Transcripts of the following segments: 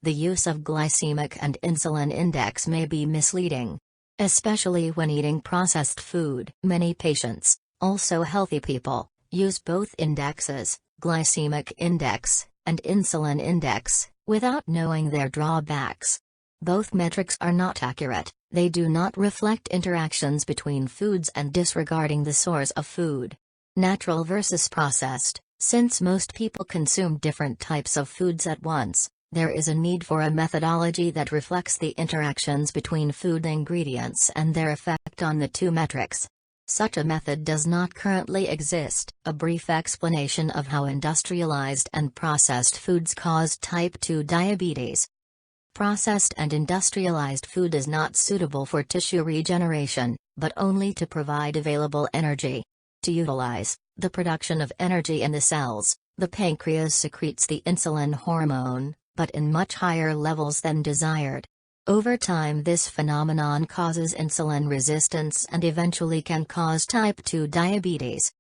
The use of glycemic and insulin index may be misleading, especially when eating processed food. Many patients, also healthy people, use both indexes, glycemic index and insulin index, without knowing their drawbacks. Both metrics are not accurate, they do not reflect interactions between foods and disregarding the source of food. Natural versus processed. Since most people consume different types of foods at once, there is a need for a methodology that reflects the interactions between food ingredients and their effect on the two metrics. Such a method does not currently exist. A brief explanation of how industrialized and processed foods cause type 2 diabetes. Processed and industrialized food is not suitable for tissue regeneration, but only to provide available energy. To utilize the production of energy in the cells, the pancreas secretes the insulin hormone, but in much higher levels than desired. Over time, this phenomenon causes insulin resistance and eventually can cause type 2 diabetes.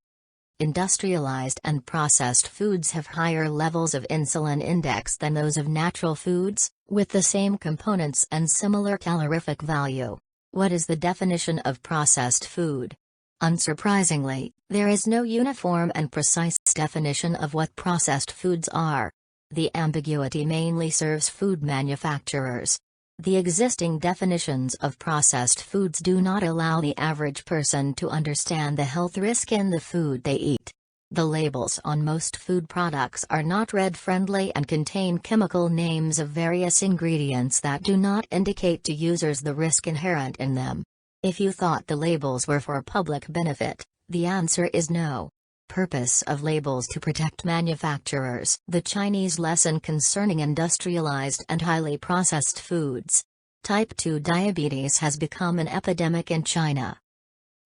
Industrialized and processed foods have higher levels of insulin index than those of natural foods, with the same components and similar calorific value. What is the definition of processed food? Unsurprisingly, there is no uniform and precise definition of what processed foods are. The ambiguity mainly serves food manufacturers. The existing definitions of processed foods do not allow the average person to understand the health risk in the food they eat. The labels on most food products are not read-friendly and contain chemical names of various ingredients that do not indicate to users the risk inherent in them. If you thought the labels were for public benefit, the answer is no. Purpose of labels to protect manufacturers. The Chinese lesson concerning industrialized and highly processed foods. Type 2 diabetes has become an epidemic in China.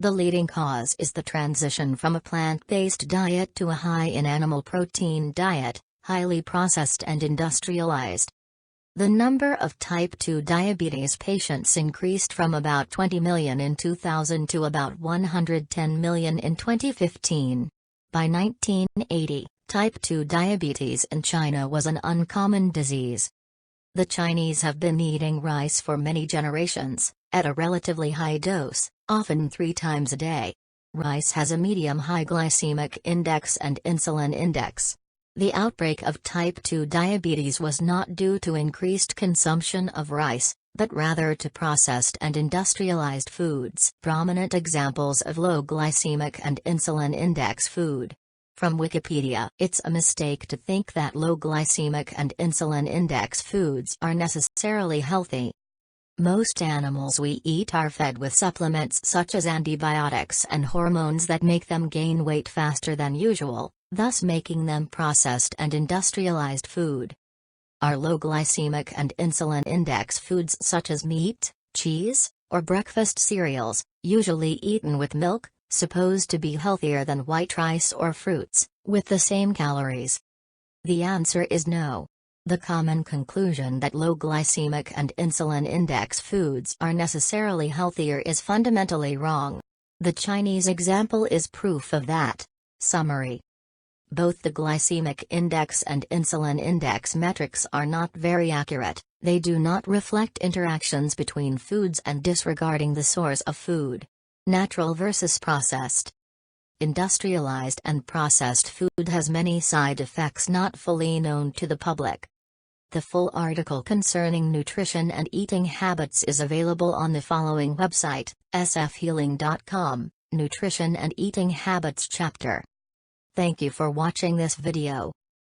The leading cause is the transition from a plant-based diet to a high in animal protein diet, highly processed and industrialized. The number of type 2 diabetes patients increased from about 20 million in 2000 to about 110 million in 2015. By 1980, type 2 diabetes in China was an uncommon disease. The Chinese have been eating rice for many generations, at a relatively high dose, often 3 times a day. Rice has a medium-high glycemic index and insulin index. The outbreak of type 2 diabetes was not due to increased consumption of rice, but rather to processed and industrialized foods. Prominent examples of low glycemic and insulin index food. From Wikipedia, it's a mistake to think that low glycemic and insulin index foods are necessarily healthy. Most animals we eat are fed with supplements such as antibiotics and hormones that make them gain weight faster than usual, thus making them processed and industrialized food. Are low glycemic and insulin index foods such as meat, cheese, or breakfast cereals, usually eaten with milk, supposed to be healthier than white rice or fruits, with the same calories? The answer is no. The common conclusion that low glycemic and insulin index foods are necessarily healthier is fundamentally wrong. The Chinese example is proof of that. Summary. Both the glycemic index and insulin index metrics are not very accurate, they do not reflect interactions between foods and disregarding the source of food. Natural versus processed. Industrialized and processed food has many side effects not fully known to the public. The full article concerning nutrition and eating habits is available on the following website, sfhealing.com, Nutrition and Eating Habits chapter. Thank you for watching this video.